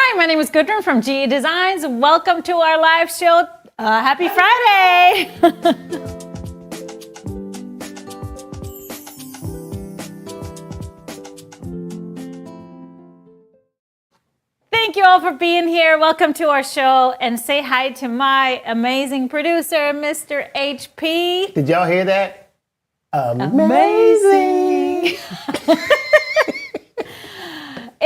Hi, my name is Gudrun from GE Designs. Welcome to our live show. Happy Friday! Thank you all for being here. Welcome to our show, and say hi to my amazing producer, Mr. HP. Did y'all hear that? Amazing!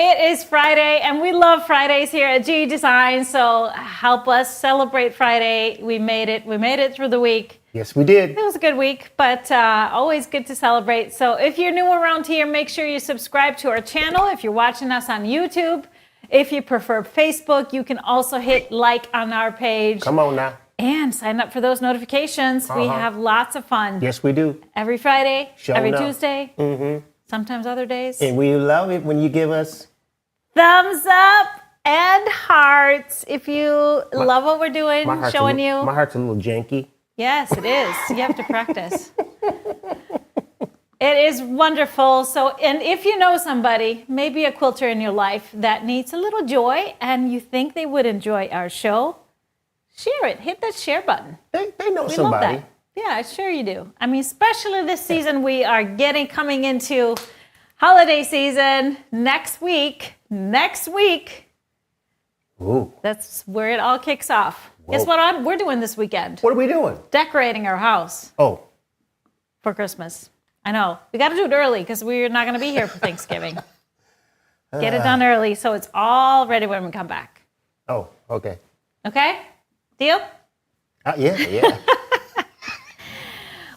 It is Friday, and we love Fridays here at GE Design, so help us celebrate Friday. We made it. We made it through the week. Yes, we did. It was a good week, but always good to celebrate. So if you're new around here, make sure you subscribe to our channel. If you're watching us on YouTube, if you prefer Facebook, you can also hit like on our page. Come on now. And sign up for those notifications. We have lots of fun. Yes, we do. Every Friday, every enough. Tuesday, sometimes other days. And we love it when you give us thumbs up and hearts if you love what we're doing, showing you. My heart's a little janky. Yes, it is. You have to practice. It is wonderful. So, and if you know somebody, maybe a quilter in your life that needs a little joy and you think they would enjoy our show, share it. Hit that share button. They know We somebody. love that. Yeah, sure you do. I mean, especially this season, we are coming into holiday season next week. Ooh. That's where it all kicks off. Whoa. Guess what we're doing this weekend? What are we doing? Decorating our house Oh, for Christmas. I know. We got to do it early because we're not going to be here for Thanksgiving. Get it done early so it's all ready when we come back. oh, okay. Okay? Deal? Yeah.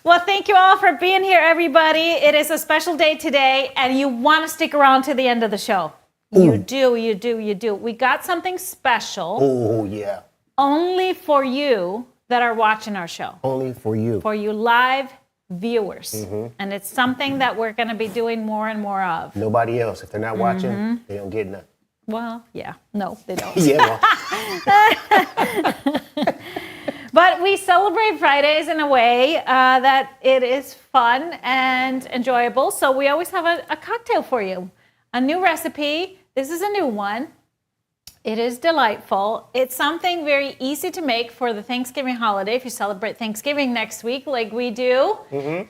Well, thank you all for being here, everybody. It is a special day today, and you want to stick around to the end of the show. You do. We got something special Oh, yeah. only for you that are watching our show, Only for you. for you live viewers. And it's something that we're going to be doing more and more of. Nobody else. If they're not watching, they don't get nothing. Well, yeah. No, they don't. Yeah, well. But we celebrate Fridays in a way that it is fun and enjoyable. So we always have a cocktail for you. A new recipe. This is a new one. It is delightful. It's something very easy to make for the Thanksgiving holiday. If you celebrate Thanksgiving next week like we do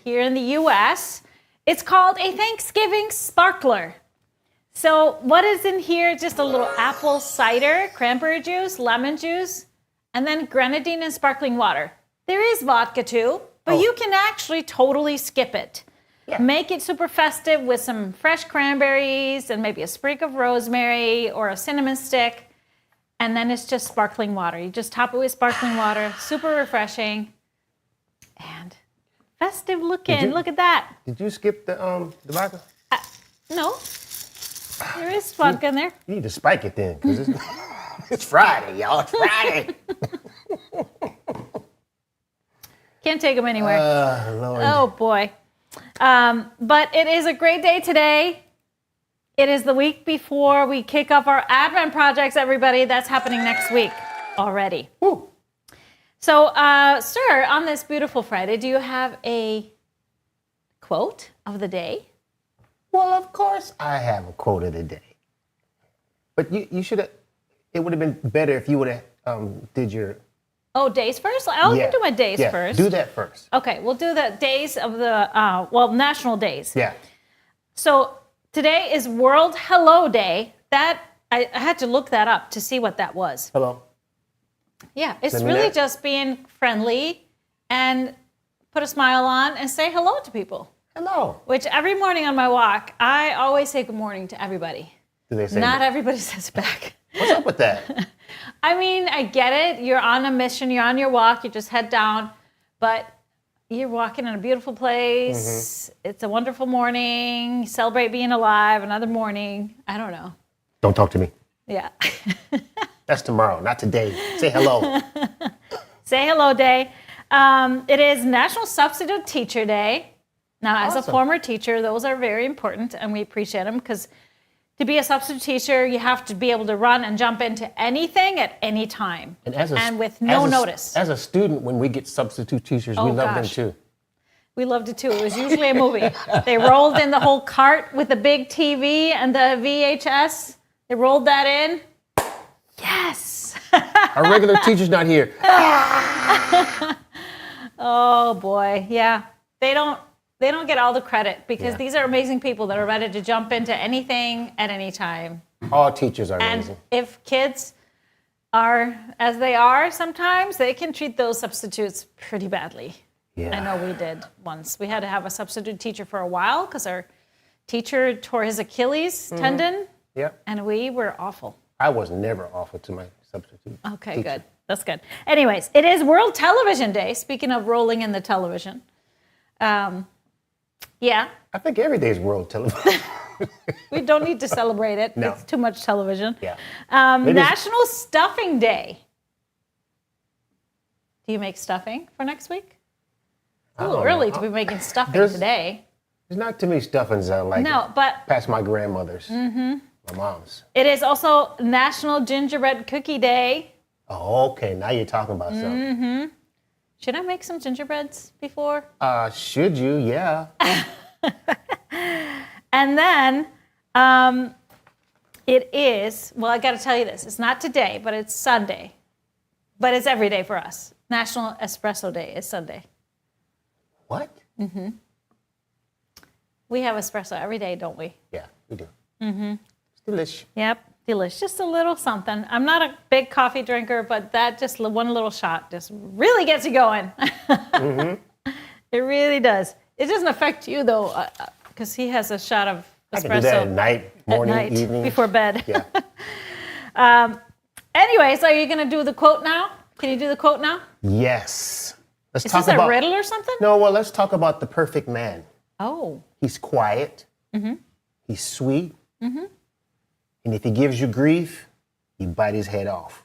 here in the U.S., it's called a Thanksgiving sparkler. So what is in here? Just a little apple cider, cranberry juice, lemon juice, and then grenadine and sparkling water. There is vodka too, but you can actually totally skip it. Yeah. Make it super festive with some fresh cranberries and maybe a sprig of rosemary or a cinnamon stick. And then it's just sparkling water. You just top it with sparkling water, super refreshing and festive looking. Look at that. Did you skip the vodka? No, there is vodka in there. You need to spike it then, because it's Friday, y'all. It's Friday. Can't take them anywhere. Lord. Oh, boy. But it is a great day today. It is the week before we kick off our Advent projects, everybody. That's happening next week already. Woo. So, sir, on this beautiful Friday, do you have a quote of the day? Well, of course I have a quote of the day. But you should have, it would have been better if you would have did your... Oh, days first? I'll do my days first. Do that first. Okay, we'll do the days of the, national days. Yeah. So today is World Hello Day. That I had to look that up to see what that was. Hello. Yeah, it's Send me really that. just being friendly and put a smile on and say hello to people. Hello. Which every morning on my walk, I always say good morning to everybody. Do they say Not that? everybody says back. What's up with that? I mean, I get it. You're on a mission. You're on your walk. You just head down. But you're walking in a beautiful place. It's a wonderful morning. Celebrate being alive. Another morning. I don't know. Don't talk to me. Yeah. That's tomorrow, not today. Say hello. Say hello day. It is National Substitute Teacher Day. Now, as a Awesome. former teacher, those are very important, and we appreciate them because to be a substitute teacher, you have to be able to run and jump into anything at any time and with no notice. As a student, when we get substitute teachers, we love them too. We loved it too. It was usually a movie. They rolled in the whole cart with the big TV and the VHS. They rolled that in. Yes. Our regular teacher's not here. Oh boy, yeah. They don't get all the credit because Yeah. these are amazing people that are ready to jump into anything at any time. All teachers are And amazing. if kids are as they are sometimes, they can treat those substitutes pretty badly. Yeah. I know we did once. We had to have a substitute teacher for a while because our teacher tore his Achilles tendon, Yep. and we were awful. I was never offered to my substitute. Okay, teacher. good. That's good. Anyways, it is World Television Day. Speaking of rolling in the television. Yeah, I think every day is World Television. we don't need to celebrate it. No. It's too much television. Yeah. Maybe it's- National Stuffing Day. Do you make stuffing for next week? It's a little don't know. early to be making stuffing There's- today. There's not too many stuffings I like. No, but Past my grandmother's. My mom's. it is also National Gingerbread Cookie Day. Oh, okay. Now you're talking about something. Should I make some gingerbreads before? Should you? Yeah. And then it is, well, I got to tell you this. It's not today, but it's Sunday. But it's every day for us. National Espresso Day is Sunday. What? We have espresso every day, don't we? Yeah, we do. It's delicious. Yep, delicious. Just a little something. I'm not a big coffee drinker, but that just one little shot just really gets you going. It really does. It doesn't affect you though, because he has a shot of espresso I can do that at night, morning, at night, evening. before bed. Yeah. Anyways, are you going to do the quote now? Can you do the quote now? Yes. Let's Is talk this about. a riddle or something? No, well, let's talk about the perfect man. Oh, He's quiet. He's sweet. And if he gives you grief, you bite his head off.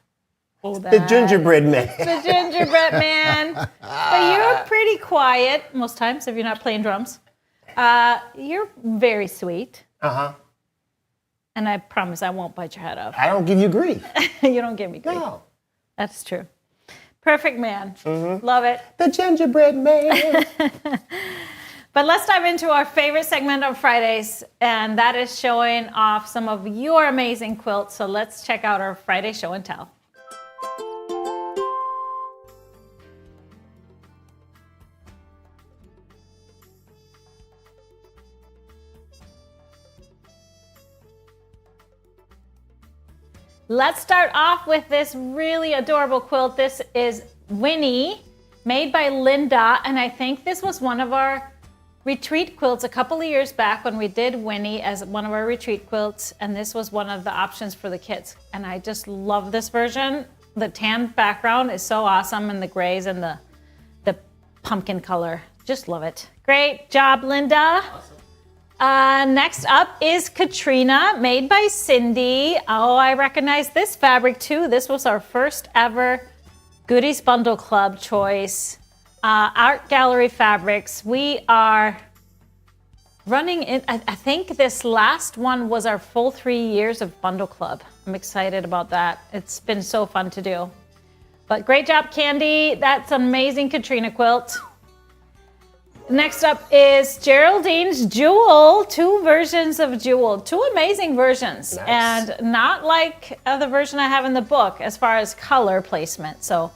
The gingerbread man. The gingerbread man. But you're pretty quiet most times if you're not playing drums. You're very sweet. Uh-huh. And I promise I won't bite your head off. I don't give you grief. You don't give me grief. No. That's true. Perfect man. Love it. The gingerbread man. But let's dive into our favorite segment on Fridays, and that is showing off some of your amazing quilts. So let's check out our Friday show and tell. Let's start off with this really adorable quilt. This is Winnie, made by Linda, and I think this was one of our retreat quilts a couple of years back when we did Winnie as one of our retreat quilts, and this was one of the options for the kids. And I just love this version. The tan background is so awesome, and the grays and the pumpkin color. Just love it. Great job, Linda. Next up is Katrina, made by Cindy. Oh, I recognize this fabric too. This was our first ever Goodies Bundle Club choice. Art Gallery Fabrics. We are running in, I think this last one was our full 3 years of Bundle Club. I'm excited about that. It's been so fun to do. But great job, Candy. That's an amazing Katrina quilt. Next up is Geraldine's Jewel. 2 versions of Jewel. 2 amazing versions. Nice. And not like the version I have in the book as far as color placement. So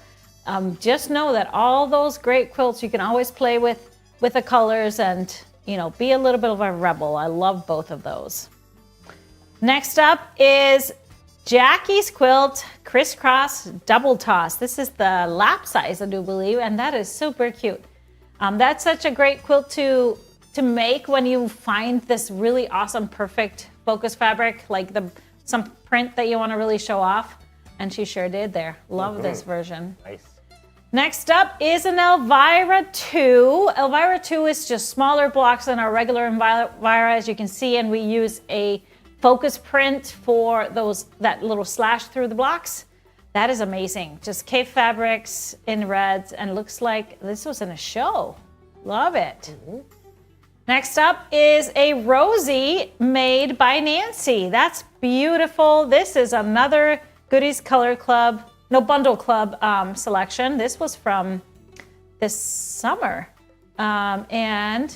just know that all those great quilts, you can always play with the colors and, you know, be a little bit of a rebel. I love both of those. Next up is Jackie's quilt, crisscross double toss. This is the lap size, I do believe, and that is super cute. That's such a great quilt to make when you find this really awesome, perfect focus fabric, like some print that you want to really show off. And she sure did there. Love this version. Nice. Next up is an Elvira 2. Elvira 2 is just smaller blocks than our regular Elvira, as you can see, and we use a focus print for that little slash through the blocks. That is amazing. Just Cape fabrics in reds, and looks like this was in a show. Love it. Next up is a Rosie made by Nancy. That's beautiful. This is another Goodies Color Club, Bundle Club selection. This was from this summer. And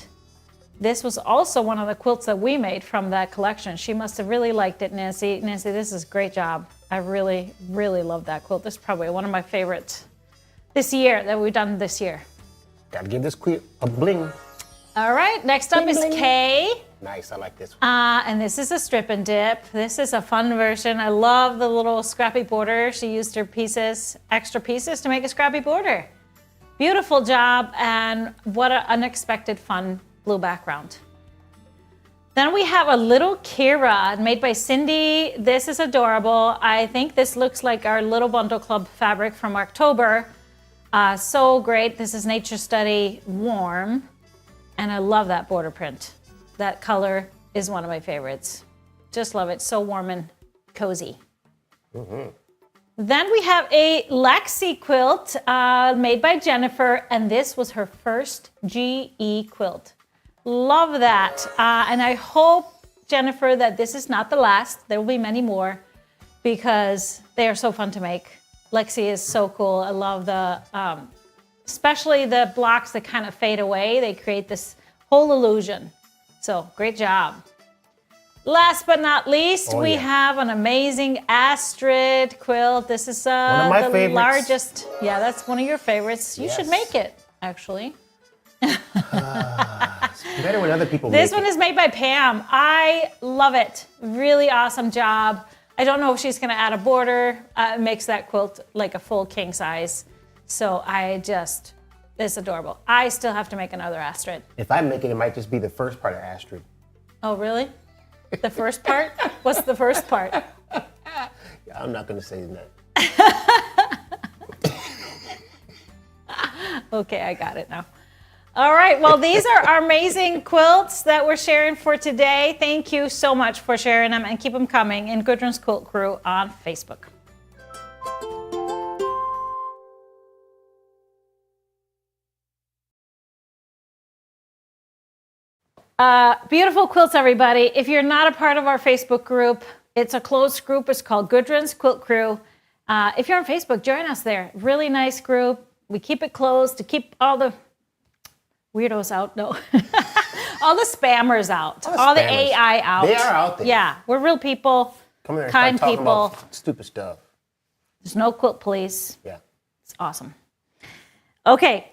this was also one of the quilts that we made from that collection. She must have really liked it, Nancy. Nancy, this is a great job. I really, really love that quilt. This is probably one of my favorites this year that we've done this year. Gotta give this quilt a bling. All right, next up is Kay. Nice, I like this one. And this is a strip and dip. This is a fun version. I love the little scrappy border. She used her extra pieces to make a scrappy border. Beautiful job, and what an unexpected fun blue background. Then we have a little Kira made by Cindy. This is adorable. I think this looks like our Little Bundle Club fabric from October. So great. This is Nature Study Warm, and I love that border print. That color is one of my favorites. Just love it. So warm and cozy. Mm-hmm. Then we have a Lexi quilt made by Jennifer, and this was her first GE quilt. Love that. And I hope, Jennifer, that this is not the last. There will be many more because they are so fun to make. Lexi is so cool. I love the, especially the blocks that kind of fade away. They create this whole illusion. So great job. Last but not least, we have an amazing Astrid quilt. This is one of my favorites. Largest. Yeah, that's one of your favorites. You should make it, actually. It's better when other people This make one is made by Pam. I love it. Really awesome job. I don't know if she's going to add a border. It makes that quilt like a full king size. So it's adorable. I still have to make another Astrid. If I make it, it might just be the first part of Astrid. Oh, really? The first part? What's the first part? I'm not going to say that. Okay, I got it now. All right, well, these are our amazing quilts that we're sharing for today. Thank you so much for sharing them, and keep them coming in Gudrun's Quilt Crew on Facebook. Beautiful quilts, everybody. If you're not a part of our Facebook group, it's a closed group. It's called Gudrun's Quilt Crew. If you're on Facebook, join us there. Really nice group. We keep it closed to keep all the weirdos out. No. All the spammers out. All the AI out. They are out there. Yeah. We're real people. Come there and kind start talking people. about stupid stuff. There's no quilt police. Yeah. It's awesome. Okay.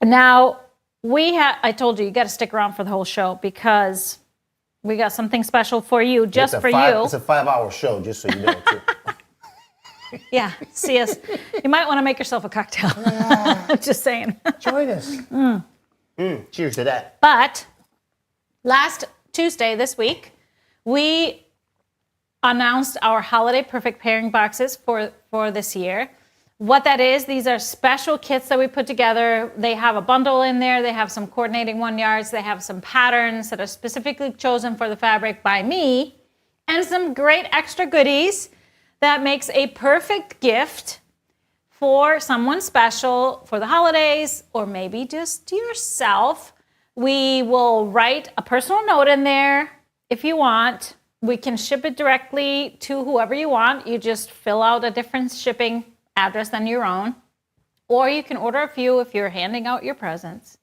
Now, I told you got to stick around for the whole show because we got something special for you, just for you. It's a 5-hour show, just so you know, too. Yeah, see us. You might want to make yourself a cocktail. Just saying. Join us. Cheers to that. But last Tuesday this week, we announced our Holiday Perfect Pairing boxes for this year. What that is, these are special kits that we put together. They have a bundle in there. They have some coordinating 1-yards. They have some patterns that are specifically chosen for the fabric by me, and some great extra goodies that makes a perfect gift for someone special for the holidays, or maybe just yourself. We will write a personal note in there if you want. We can ship it directly to whoever you want. You just fill out a different shipping address than your own, or you can order a few if you're handing out your presents.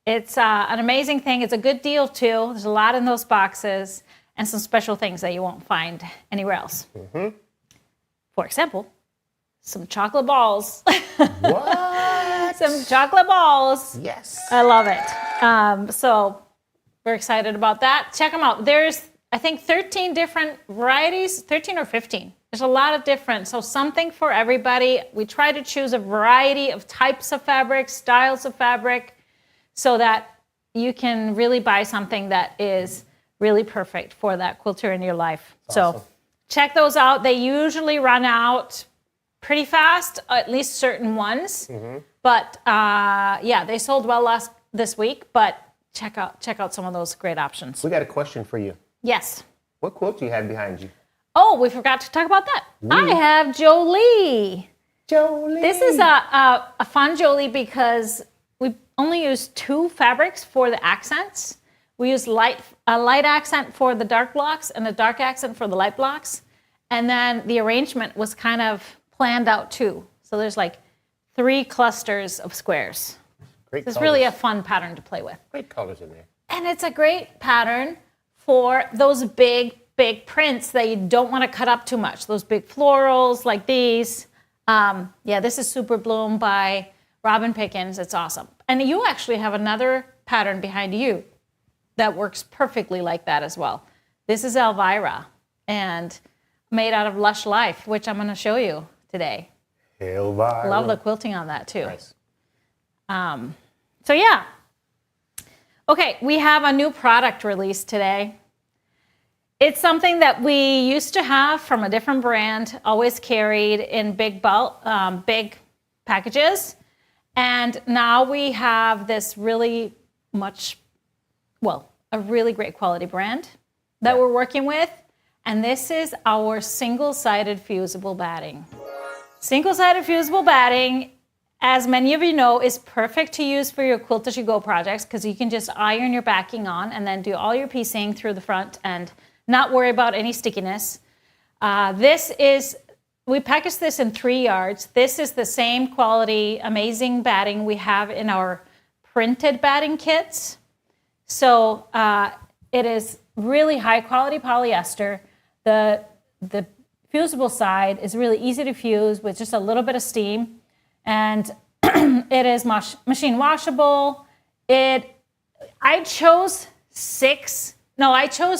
It's an amazing thing. It's a good deal too. There's a lot in those boxes and some special things that you won't find anywhere else. Mm-hmm. For example, some chocolate balls. What? Some chocolate balls. Yes. I love it. So we're excited about that. Check them out. There's, I think, 13 different varieties, 13 or 15. There's a lot of different, so something for everybody. We try to choose a variety of types of fabric, styles of fabric, so that you can really buy something that is really perfect for that quilter in your life. Awesome. So check those out. They usually run out pretty fast, at least certain ones. Mm-hmm. But yeah, they sold well this week, but check out some of those great options. We got a question for you. Yes. What quilt do you have behind you? Oh, we forgot to talk about that. I have Jolie. Jolie. This is a fun Jolie because we only use 2 fabrics for the accents. We use a light accent for the dark blocks and a dark accent for the light blocks. And then the arrangement was kind of planned out too. So there's like 3 clusters of squares. Great It's colors. really a fun pattern to play with. Great colors in there. And it's a great pattern for those big big prints that you don't want to cut up too much. Those big florals like these. Yeah, this is Super Bloom by Robin Pickens. It's awesome. And you actually have another pattern behind you that works perfectly like that as well. This is Elvira and made out of Lush Life, which I'm going to show you today. Elvira. Love the quilting on that too. Nice. So yeah. Okay, we have a new product release today. It's something that we used to have from a different brand, always carried in big bulk, big packages. And now we have this really a really great quality brand that we're working with. And this is our single-sided fusible batting. Single-sided fusible batting, as many of you know, is perfect to use for your Quilt As You Go projects because you can just iron your backing on and then do all your piecing through the front and not worry about any stickiness. We packaged this in 3 yards. This is the same quality, amazing batting we have in our printed batting kits. So it is really high quality polyester. The fusible side is really easy to fuse with just a little bit of steam. And it is machine washable. I chose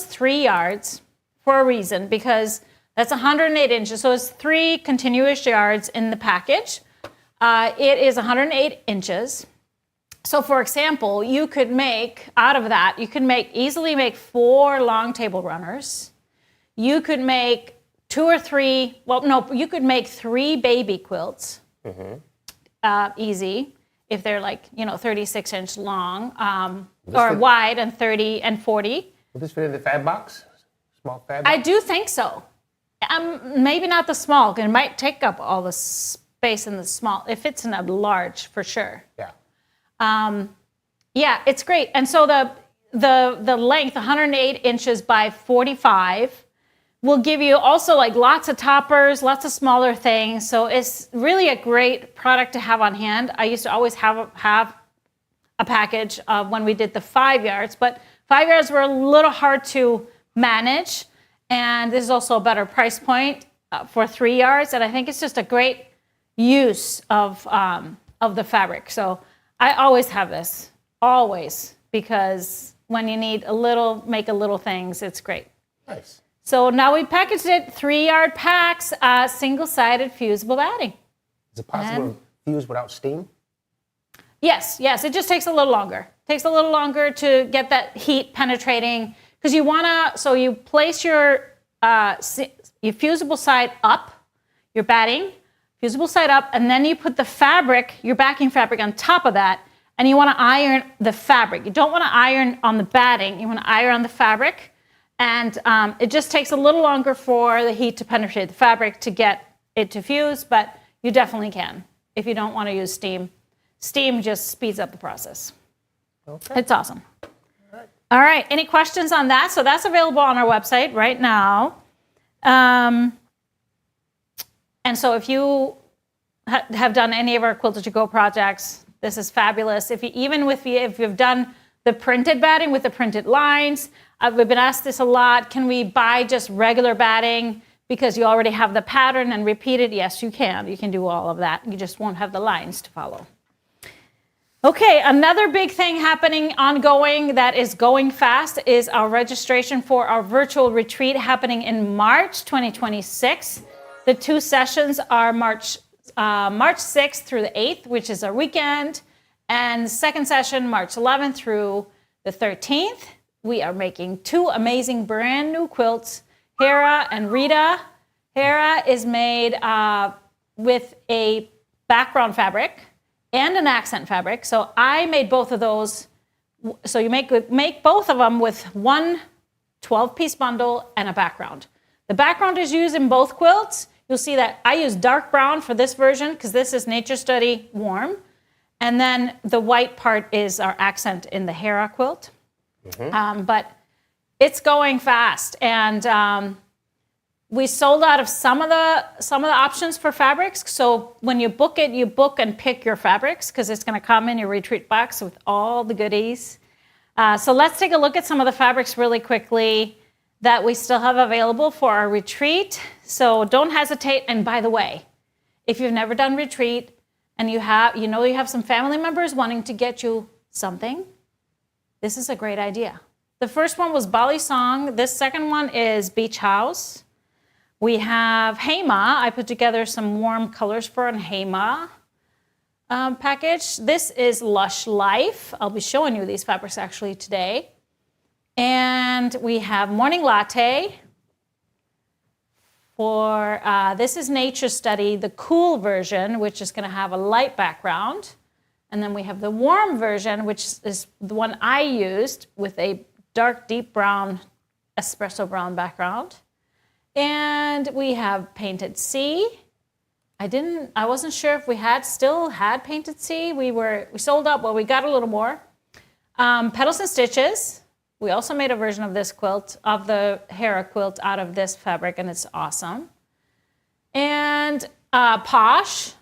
3 yards for a reason, because that's 108 inches. So it's 3 continuous yards in the package. It is 108 inches. So for example, you could make, out of that, easily make 4 long table runners. You could make 2 or 3, you could make 3 baby quilts. Easy, if they're 36 inch long, or wide and 30 and 40. Will this fit in the fab box? Small fab box? I do think so. Maybe not the small, because it might take up all the space in the small. It fits in a large for sure. Yeah. Yeah, it's great. And so the length, 108 inches by 45, will give you also lots of toppers, lots of smaller things. So it's really a great product to have on hand. I used to always have a package when we did the 5 yards, but 5 yards were a little hard to manage. And this is also a better price point for 3 yards. And I think it's just a great use of the fabric. So I always have this, always, because when you need make a little things, it's great. Nice. So now we packaged it, 3 yard packs, single-sided fusible batting. Is it possible to fuse without steam? Yes, it just takes a little longer. Takes a little longer to get that heat penetrating, because you place your fusible side up, your batting, fusible side up, and then you put the fabric, your backing fabric on top of that, and you want to iron the fabric. You don't want to iron on the batting, you want to iron on the fabric. And it just takes a little longer for the heat to penetrate the fabric to get it to fuse, but you definitely can if you don't want to use steam. Steam just speeds up the process. Okay. It's awesome. All right. Any questions on that? So that's available on our website right now. And so if you have done any of our Quilt As You Go projects, this is fabulous. If you've done the printed batting with the printed lines, we've been asked this a lot. Can we buy just regular batting because you already have the pattern and repeat it? Yes, you can. You can do all of that. You just won't have the lines to follow. Okay, another big thing ongoing that is going fast is our registration for our virtual retreat happening in March 2026. The 2 sessions are March 6th through the 8th, which is our weekend, and the second session, March 11th through the 13th. We are making 2 amazing brand new quilts, Hera and Rita. Hera is made with a background fabric and an accent fabric. So I made both of those. So you make both of them with one 12-piece bundle and a background. The background is used in both quilts. You'll see that I use dark brown for this version because this is Nature Study Warm. And then the white part is our accent in the Hera quilt. But it's going fast, and we sold out of some of the options for fabrics. So when you book it, you book and pick your fabrics because it's going to come in your retreat box with all the goodies. So let's take a look at some of the fabrics really quickly. that we still have available for our retreat. So don't hesitate. And by the way, if you've never done retreat and you have some family members wanting to get you something, this is a great idea. The first one was Bali Song. This second one is Beach House. We have Heima. I put together some warm colors for an Heima package. This is Lush Life. I'll be showing you these fabrics actually today. And we have Morning Latte. For this is Nature Study, the cool version, which is going to have a light background. And then we have the warm version, which is the one I used with a dark, deep brown, espresso brown background. And we have Painted Sea. I wasn't sure if we still had Painted Sea. We sold out, but we got a little more. Petals and Stitches. We also made a version of this quilt, of the Hera quilt, out of this fabric, and it's awesome. And Posh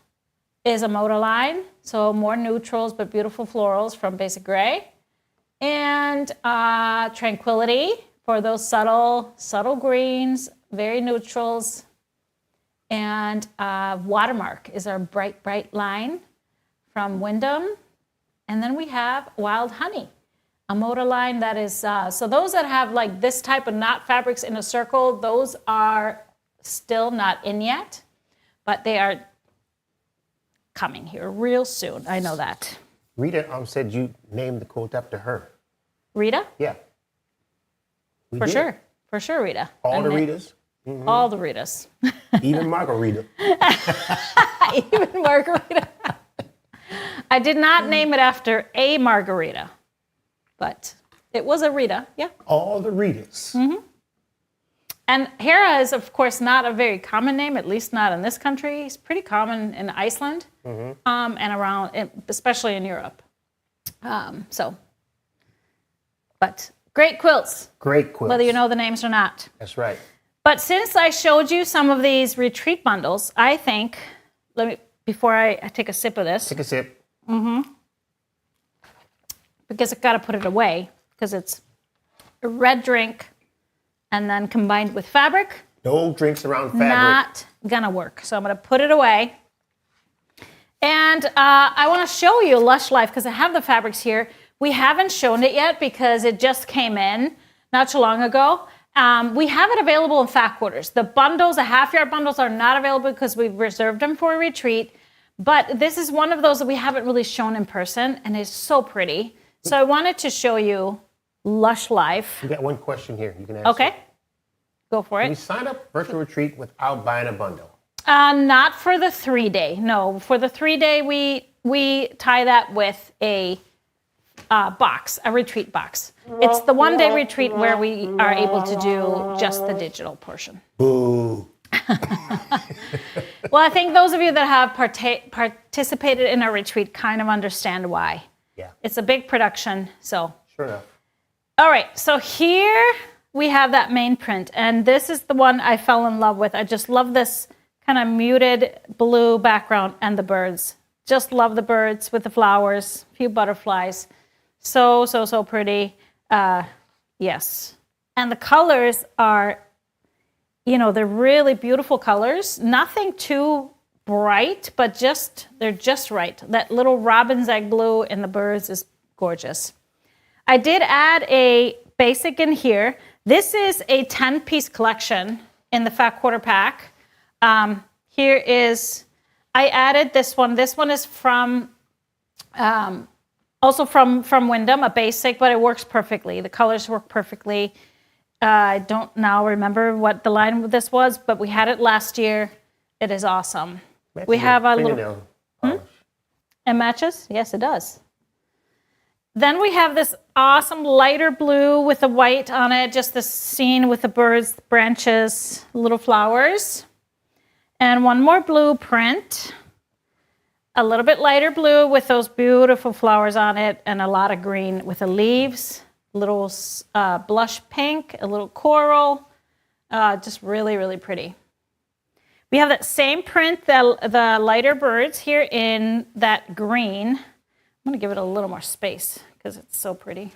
is a Moda line, so more neutrals but beautiful florals from Basic Gray. And Tranquility for those subtle greens, very neutrals. And Watermark is our bright line from Windham. And then we have Wild Honey, a Moda line that is, so those that have like this type of knot fabrics in a circle, those are still not in yet, but they are coming here real soon. I know that. Rita said you named the quilt after her. Rita? Yeah. For sure, Rita. All the Ritas? Mm-hmm. All the Ritas. Even Margarita. Even Margarita. I did not name it after a margarita, but it was a Rita, yeah. All the Ritas. Mm-hmm. And Hera is, of course, not a very common name, at least not in this country. It's pretty common in Iceland and around, especially in Europe. But great quilts. Great quilts. Whether you know the names or not. That's right. But since I showed you some of these retreat bundles, I think, before I take a sip of this. Take a sip. Because I've got to put it away, because it's a red drink and then combined with fabric. No drinks around fabric. Not gonna work. So I'm gonna put it away. And I want to show you Lush Life because I have the fabrics here. We haven't shown it yet because it just came in not too long ago. We have it available in fat quarters. The bundles, the half-yard bundles, are not available because we've reserved them for a retreat. But this is one of those that we haven't really shown in person, and it's so pretty. So I wanted to show you Lush Life. You got one question here. You can ask. Okay, go for it. Can you sign up for a retreat without buying a bundle? Not for the 3-day. No, for the 3-day, we tie that with a box, a retreat box. It's the 1-day retreat where we are able to do just the digital portion. Boo. Well, I think those of you that have participated in a retreat kind of understand why. Yeah. It's a big production, so. Sure enough. All right, so here we have that main print, and this is the one I fell in love with. I just love this kind of muted blue background and the birds. Just love the birds with the flowers, a few butterflies. So pretty. Yes. And the colors are, they're really beautiful colors. Nothing too bright, but they're just right. That little robin's egg blue in the birds is gorgeous. I did add a basic in here. This is a 10-piece collection in the fat quarter pack. Here is, I added this one. This one is from, also from Windham, a basic, but it works perfectly. The colors work perfectly. I don't now remember what the line with this was, but we had it last year. It is awesome. We have a little... It matches? Yes, it does. Then we have this awesome lighter blue with the white on it, just the scene with the birds, branches, little flowers. And one more blue print, a little bit lighter blue with those beautiful flowers on it, and a lot of green with the leaves, little blush pink, a little coral, just really, really pretty. We have that same print, the lighter birds here in that green. I'm going to give it a little more space because it's so pretty.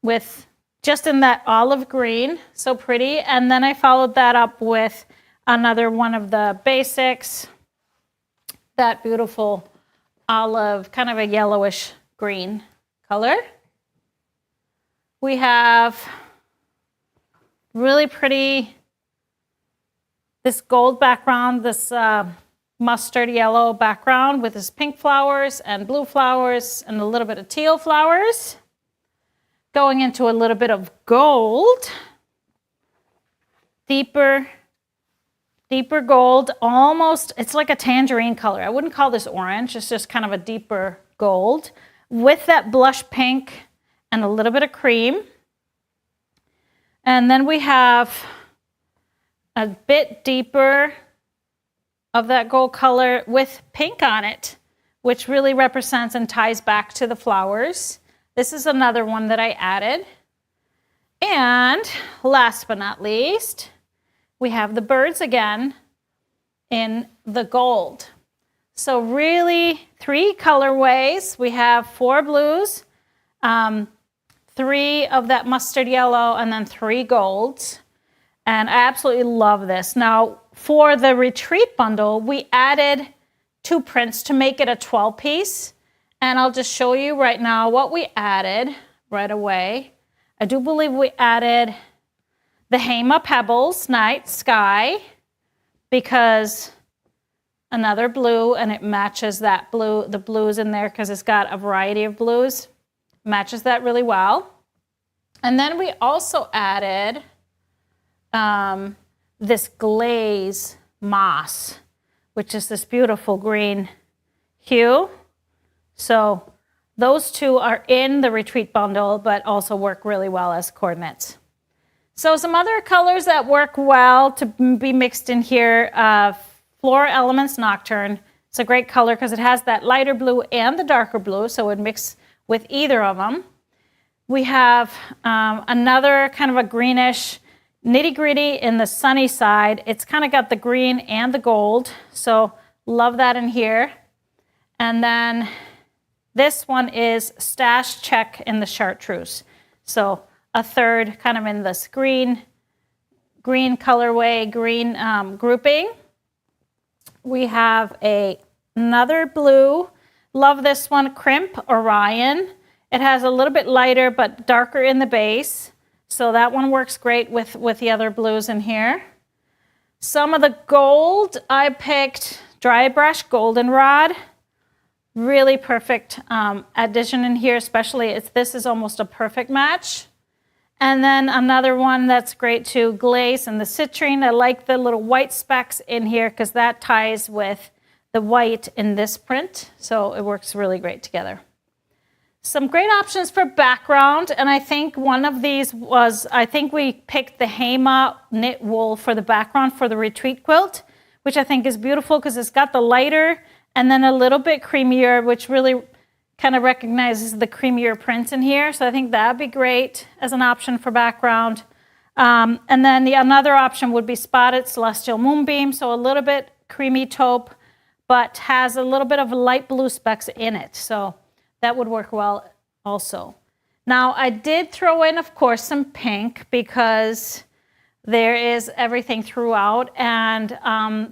With just in that olive green, so pretty. And then I followed that up with another one of the basics, that beautiful olive, kind of a yellowish green color. We have really pretty, this gold background, this mustard yellow background with this pink flowers and blue flowers and a little bit of teal flowers. Going into a little bit of gold, deeper gold, almost, it's like a tangerine color. I wouldn't call this orange, it's just kind of a deeper gold with that blush pink and a little bit of cream. And then we have a bit deeper of that gold color with pink on it, which really represents and ties back to the flowers. This is another one that I added. And last but not least, we have the birds again in the gold. So really 3 colorways. We have 4 blues, 3 of that mustard yellow, and then 3 golds. And I absolutely love this. Now, for the retreat bundle, we added 2 prints to make it a 12-piece. And I'll just show you right now what we added right away. I do believe we added the Heima Pebbles Night Sky, because another blue, and it matches that blue, the blues in there, because it's got a variety of blues. Matches that really well. And then we also added this glaze moss, which is this beautiful green hue. So those 2 are in the retreat bundle, but also work really well as coordinates. So some other colors that work well to be mixed in here, Floral Elements Nocturne. It's a great color because it has that lighter blue and the darker blue, so it would mix with either of them. We have another kind of a greenish Nitty Gritty in the sunny side. It's kind of got the green and the gold, so love that in here. And then this one is Stash Check in the chartreuse. So a third kind of in this green colorway, green grouping. We have another blue. Love this one, Crimp Orion. It has a little bit lighter but darker in the base. So that one works great with the other blues in here. Some of the gold, I picked Dry Brush Goldenrod. Really perfect addition in here, especially this is almost a perfect match. And then another one that's great too, Glaze and the Citrine. I like the little white specks in here because that ties with the white in this print. So it works really great together. Some great options for background. And I think one of these was, I think we picked the Heima knit wool for the background for the retreat quilt, which I think is beautiful because it's got the lighter and then a little bit creamier, which really kind of recognizes the creamier print in here. So I think that'd be great as an option for background. And then another option would be Spotted Celestial Moonbeam. So a little bit creamy taupe, but has a little bit of light blue specks in it. So that would work well also. Now I did throw in, of course, some pink because there is everything throughout. And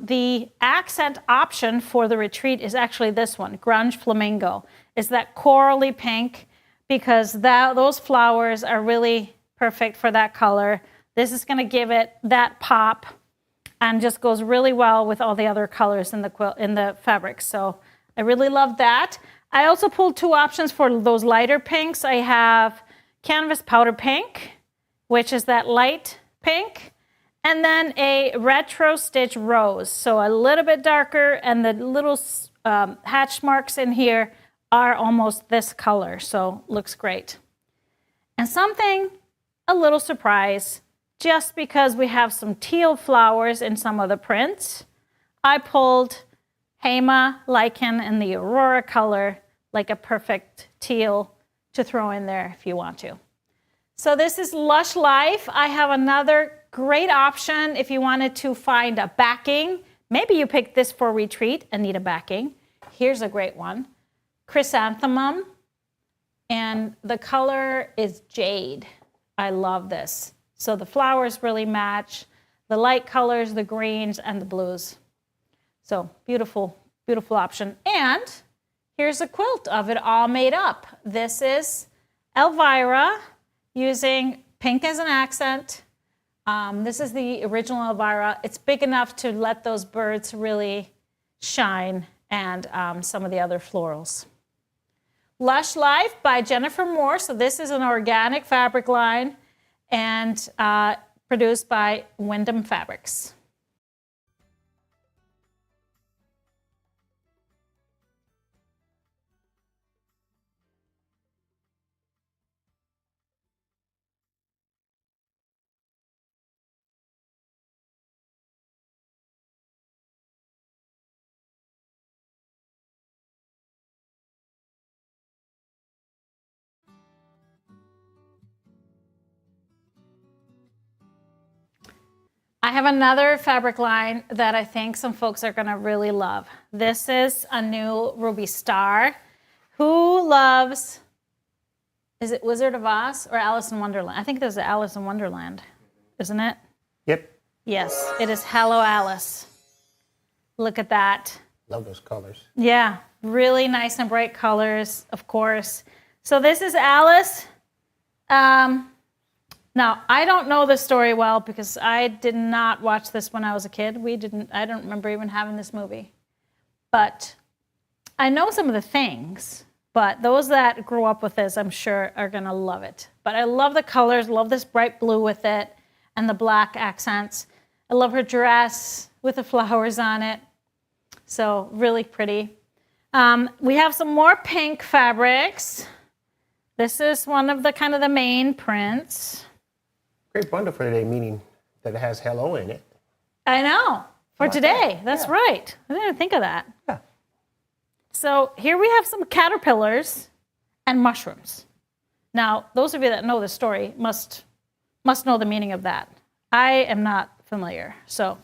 the accent option for the retreat is actually this one, Grunge Flamingo. Is that corally pink, because those flowers are really perfect for that color. This is going to give it that pop and just goes really well with all the other colors in the quilt, in the fabric. So I really love that. I also pulled 2 options for those lighter pinks. I have Canvas Powder Pink, which is that light pink, and then a Retro Stitch Rose. So a little bit darker, and the little hatch marks in here are almost this color, so looks great. And something, a little surprise, just because we have some teal flowers in some of the prints, I pulled Heima Lichen in the Aurora color, like a perfect teal to throw in there if you want to. So this is Lush Life. I have another great option if you wanted to find a backing. Maybe you picked this for retreat and need a backing. Here's a great one. Chrysanthemum, and the color is Jade. I love this. So the flowers really match the light colors, the greens, and the blues. So beautiful, beautiful option. And here's a quilt of it all made up. This is Elvira using pink as an accent. This is the original Elvira. It's big enough to let those birds really shine, and some of the other florals. Lush Life by Jennifer Moore. So this is an organic fabric line and produced by Windham Fabrics. I have another fabric line that I think some folks are gonna really love. This is a new Ruby Star. Who loves, is it Wizard of Oz or Alice in Wonderland? I think there's Alice in Wonderland, isn't it? Yep. Yes, it is Hello Alice. Look at that. Love those colors. Yeah, really nice and bright colors, of course. So this is Alice. Now, I don't know the story well because I did not watch this when I was a kid. I don't remember even having this movie. But I know some of the things, but those that grew up with this, I'm sure, are gonna love it. But I love the colors, love this bright blue with it and the black accents. I love her dress with the flowers on it. So really pretty. We have some more pink fabrics. This is one of the kind of the main prints. Great bundle for today, meaning that it has hello in it. I know, for today. That's right. I didn't even think of that. Yeah. So here we have some caterpillars and mushrooms. Now, those of you that know the story must know the meaning of that. I am not familiar, so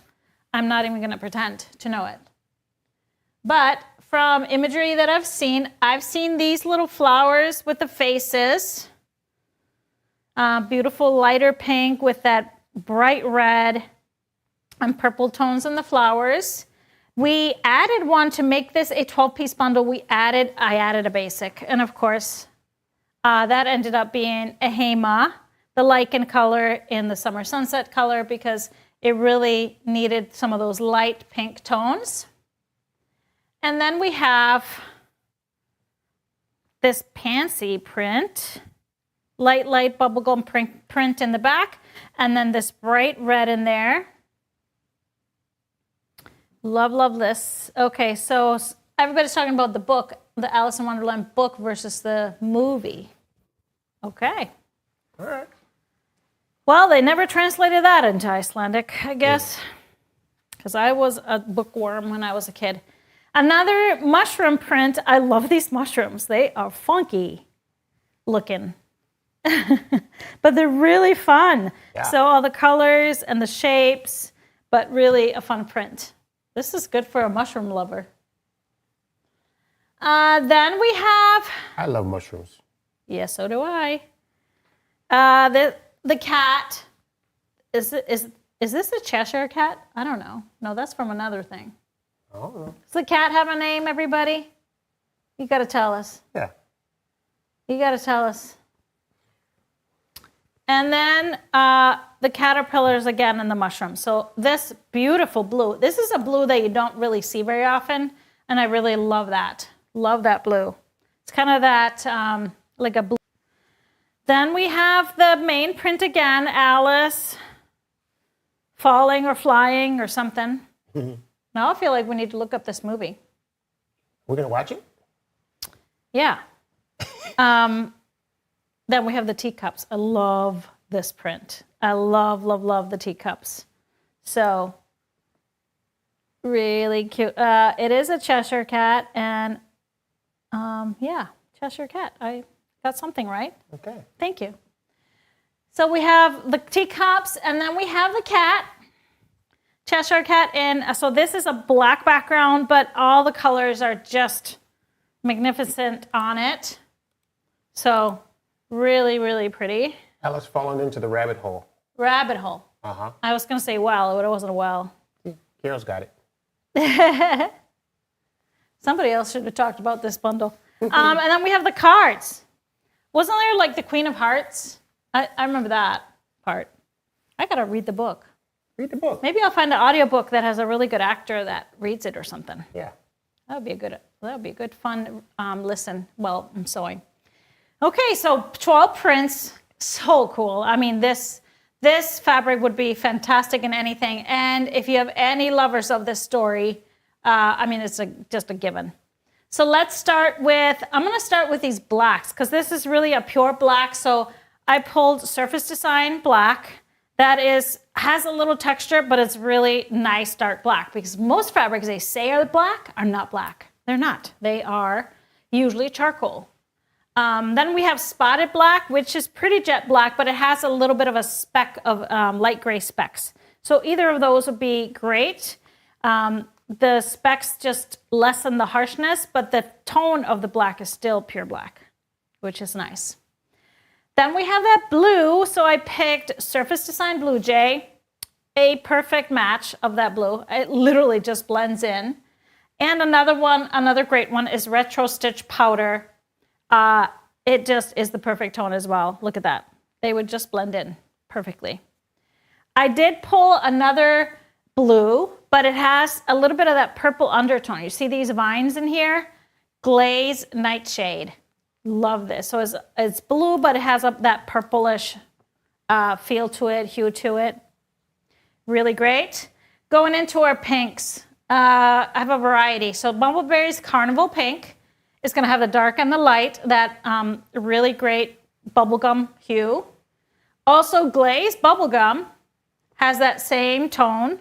I'm not even going to pretend to know it. But from imagery that I've seen these little flowers with the faces. Beautiful lighter pink with that bright red and purple tones in the flowers. We added one to make this a 12-piece bundle. I added a basic. And of course, that ended up being a Heima, the lichen color in the summer sunset color, because it really needed some of those light pink tones. And then we have this pansy print. Light bubblegum print in the back, and then this bright red in there. Love this. Okay, so everybody's talking about the book, the Alice in Wonderland book versus the movie. Okay. All right. Well, they never translated that into Icelandic, I guess, because I was a bookworm when I was a kid. Another mushroom print. I love these mushrooms. They are funky looking. But they're really fun. Yeah. So all the colors and the shapes, but really a fun print. This is good for a mushroom lover. Then we have... I love mushrooms. Yes, so do I. The cat. Is this a Cheshire cat? I don't know. No, that's from another thing. I don't know. Does the cat have a name, everybody? You got to tell us. Yeah. You got to tell us. And then the caterpillars again and the mushrooms. So this beautiful blue. This is a blue that you don't really see very often, and I really love that. Love that blue. It's kind of that like a blue. Then we have the main print again, Alice falling or flying or something. Mm-hmm. Now I feel like we need to look up this movie. We're gonna watch it? Yeah. Then we have the teacups. I love this print. I love the teacups. So really cute. It is a Cheshire cat, and yeah, Cheshire cat. I got something right. Okay. Thank you. So we have the teacups, and then we have the cat, Cheshire cat. And so this is a black background, but all the colors are just magnificent on it. So really pretty. Alice falling into the rabbit hole. Rabbit hole. Uh-huh. I was going to say well, but it wasn't a well. Carol's got it. Somebody else should have talked about this bundle. And then we have the cards. Wasn't there like the Queen of Hearts? I remember that part. I got to read the book. Read the book. Maybe I'll find an audiobook that has a really good actor that reads it or something. Yeah. That would be a good fun listen while I'm sewing. Okay, so 12 prints, so cool. I mean, this fabric would be fantastic in anything. And if you have any lovers of this story, I mean, it's just a given. So let's start with, I'm going to start with these blacks because this is really a pure black. So I pulled Surface Design black. That has a little texture, but it's really nice dark black because most fabrics they say are black are not black. They're not. They are usually charcoal. Then we have spotted black, which is pretty jet black, but it has a little bit of a speck of light gray specks. So either of those would be great. The specks just lessen the harshness, but the tone of the black is still pure black, which is nice. Then we have that blue, so I picked Surface Design Blue Jay, a perfect match of that blue. It literally just blends in. And another great one is Retro Stitch Powder. It just is the perfect tone as well. Look at that. They would just blend in perfectly. I did pull another blue, but it has a little bit of that purple undertone. You see these vines in here? Glaze Nightshade. Love this. So it's blue, but it has that purplish feel to it, hue to it. Really great. Going into our pinks, I have a variety. So Bumbleberry's Carnival Pink is going to have the dark and the light, that really great bubblegum hue. Also, Glaze Bubblegum has that same tone.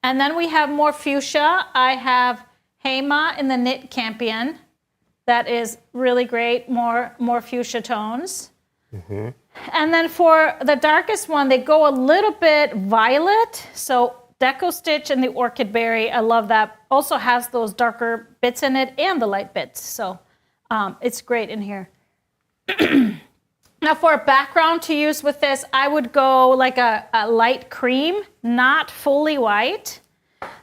And then we have more fuchsia. I have Heima in the Knit Campion. That is really great, more fuchsia tones. Mm-hmm. And then for the darkest one, they go a little bit violet. So Deco Stitch and the Orchid Berry, I love that. Also has those darker bits in it and the light bits. So it's great in here. Now for a background to use with this, I would go like a light cream, not fully white.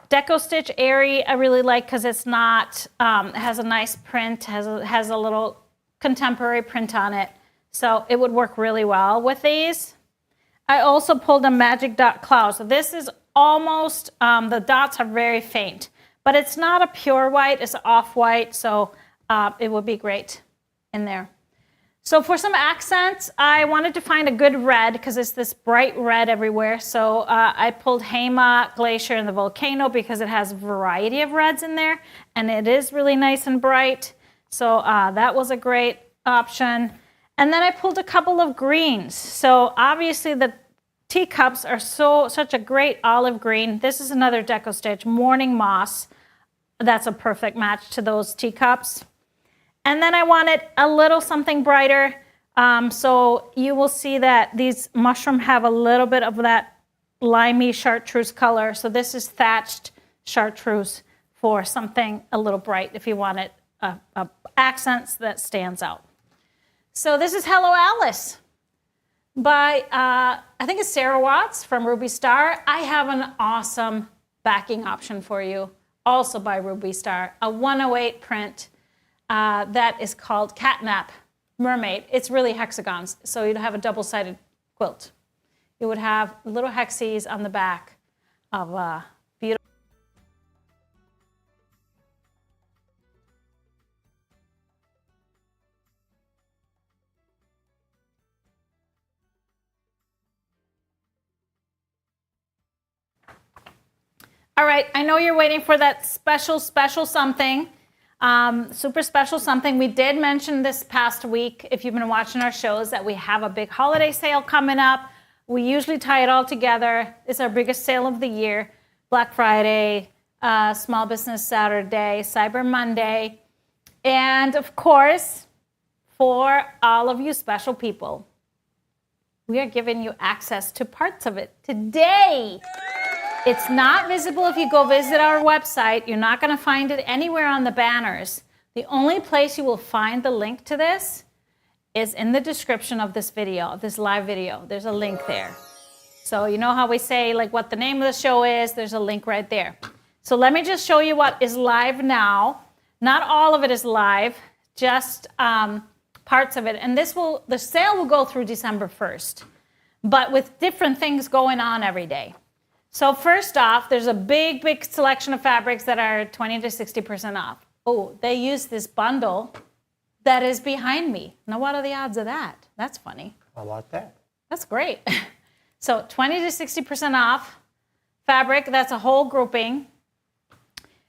Deco Stitch Airy, I really like because it's not, it has a nice print, has a little contemporary print on it. So it would work really well with these. I also pulled a Magic Dot Cloud. So this is almost, the dots are very faint, but it's not a pure white, it's off-white. So it would be great in there. So for some accents, I wanted to find a good red because it's this bright red everywhere. So I pulled Heima, Glacier, and the Volcano because it has a variety of reds in there. And it is really nice and bright. So that was a great option. And then I pulled a couple of greens. So obviously the teacups are such a great olive green. This is another Deco Stitch, Morning Moss. That's a perfect match to those teacups. And then I wanted a little something brighter. So you will see that these mushroom have a little bit of that limey chartreuse color. So this is thatched chartreuse for something a little bright if you wanted accents that stands out. So this is Hello Alice by, I think it's Sarah Watts from Ruby Star. I have an awesome backing option for you, also by Ruby Star, a 108 print. That is called Catnap Mermaid. It's really hexagons, so you'd have a double-sided quilt. You would have little hexies on the back of beautiful. All right, I know you're waiting for that special something. Super special something. We did mention this past week, if you've been watching our shows, that we have a big holiday sale coming up. We usually tie it all together. It's our biggest sale of the year. Black Friday, Small Business Saturday, Cyber Monday. And of course, for all of you special people, we are giving you access to parts of it today. It's not visible if you go visit our website. You're not going to find it anywhere on the banners. The only place you will find the link to this is in the description of this video, of this live video. There's a link there. So you know how we say like what the name of the show is? There's a link right there. So let me just show you what is live now. Not all of it is live, just parts of it. And the sale will go through December 1st, but with different things going on every day. So first off, there's a big, big selection of fabrics that are 20 to 60% off. Oh, they use this bundle that is behind me. Now, what are the odds of that? That's funny. How about that? That's great. So 20 to 60% off fabric. That's a whole grouping.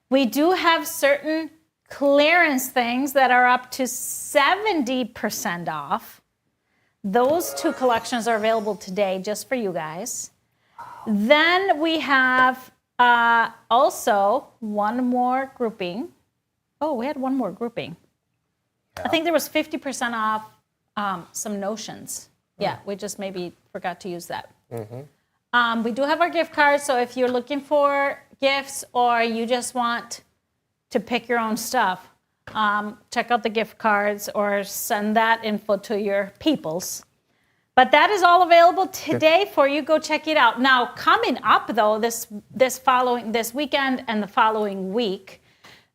We do have certain clearance things that are up to 70% off. Those two collections are available today just for you guys. Then we have also one more grouping. Oh, we had one more grouping. Yeah. I think there was 50% off some notions. Yeah, we just maybe forgot to use that. Mm-hmm. We do have our gift cards, so if you're looking for gifts or you just want to pick your own stuff, check out the gift cards or send that info to your peoples. But that is all available today for you. Go check it out. Now, coming up though, this weekend and the following week,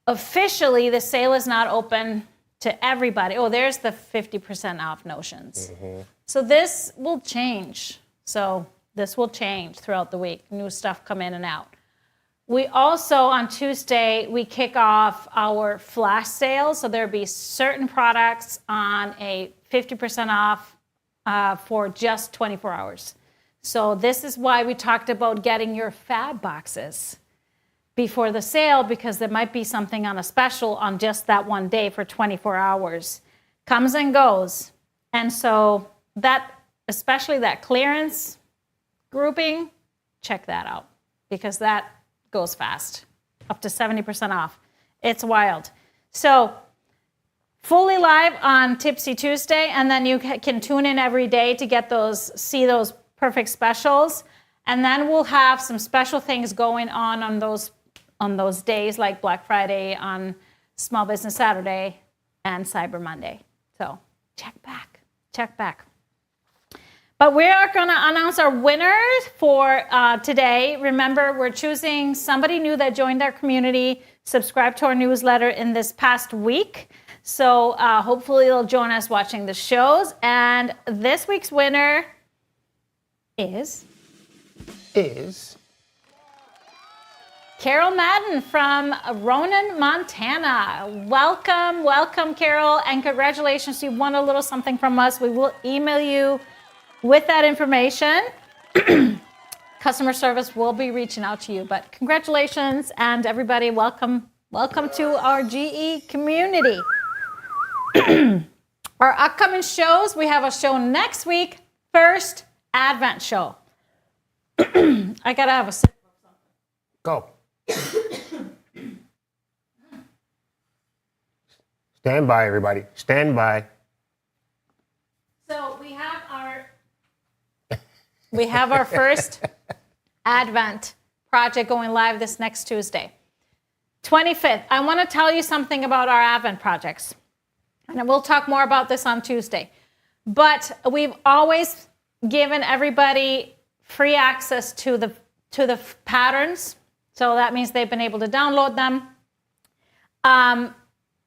officially the sale is not open to everybody. Oh, there's the 50% off notions. Mm-hmm. So this will change. So this will change throughout the week. New stuff come in and out. We also, on Tuesday, we kick off our flash sale. So there'll be certain products on a 50% off for just 24 hours. So this is why we talked about getting your fab boxes before the sale, because there might be something on a special on just that one day for 24 hours. Comes and goes. And so that, especially that clearance grouping, check that out because that goes fast, up to 70% off. It's wild. So fully live on Tipsy Tuesday, and then you can tune in every day to see those perfect specials. And then we'll have some special things going on those days, like Black Friday, on Small Business Saturday, and Cyber Monday. So check back. But we are going to announce our winners for today. Remember, we're choosing somebody new that joined our community, subscribed to our newsletter in this past week. So hopefully they'll join us watching the shows. And this week's winner is Carol Madden from Ronan, Montana. Welcome, Carol, and congratulations. You won a little something from us. We will email you with that information. Customer service will be reaching out to you, but congratulations, and everybody, welcome to our GE community. Our upcoming shows, we have a show next week, first Advent show. I gotta have a sip of something. Go. Stand by, everybody. Stand by. So we have our first Advent project going live this next Tuesday, 25th. I want to tell you something about our Advent projects, and we'll talk more about this on Tuesday. But we've always given everybody free access to the patterns, so that means they've been able to download them. I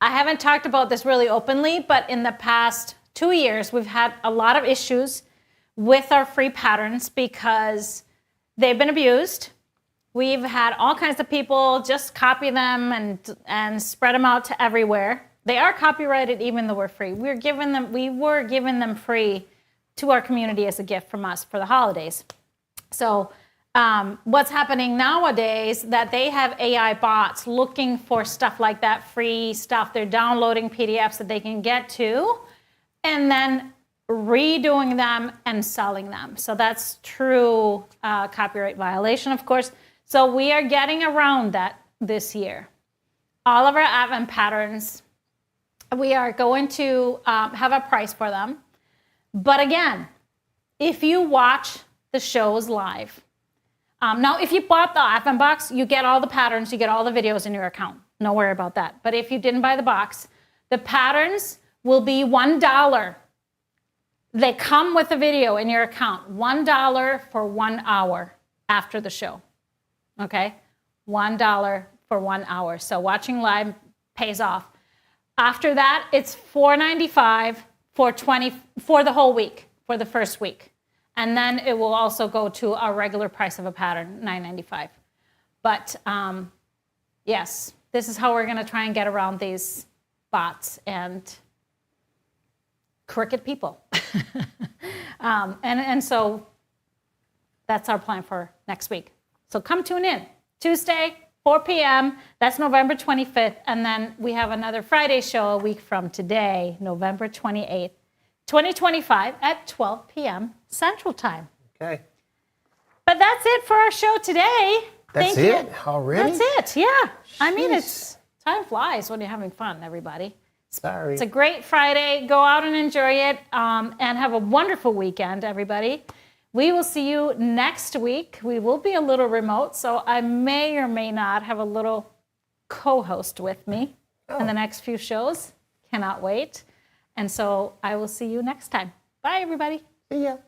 haven't talked about this really openly, but in the past 2 years, we've had a lot of issues with our free patterns because they've been abused. We've had all kinds of people just copy them and spread them out to everywhere. They are copyrighted even though we're free. We were giving them free to our community as a gift from us for the holidays. So what's happening nowadays that they have AI bots looking for stuff like that, free stuff. They're downloading PDFs that they can get to and then redoing them and selling them. So that's true copyright violation, of course. So we are getting around that this year. All of our Advent patterns, we are going to have a price for them. But again, if you watch the shows live, now if you bought the Advent box, you get all the patterns, you get all the videos in your account. No worry about that. But if you didn't buy the box, the patterns will be $1 They come with a video in your account. $1 for 1 hour after the show. Okay? $1 for 1 hour. So watching live pays off. After that, it's $4.95 for the whole week, for the first week. And then it will also go to our regular price of a pattern, $9.95. But yes, this is how we're going to try and get around these bots and crooked people. And so that's our plan for next week. So come tune in. Tuesday, 4 p.m. That's November 25th. And then we have another Friday show a week from today, November 28th, 2025 at 12 p.m. Central Time. Okay. But that's it for our show today. That's Thank it? you. Already? That's it, yeah. I mean, Jeez. time flies when you're having fun, everybody. Sorry. It's a great Friday. Go out and enjoy it and have a wonderful weekend, everybody. We will see you next week. We will be a little remote, so I may or may not have a little co-host with me in the next few shows. Cannot wait. And so I will see you next time. Bye, everybody. See ya.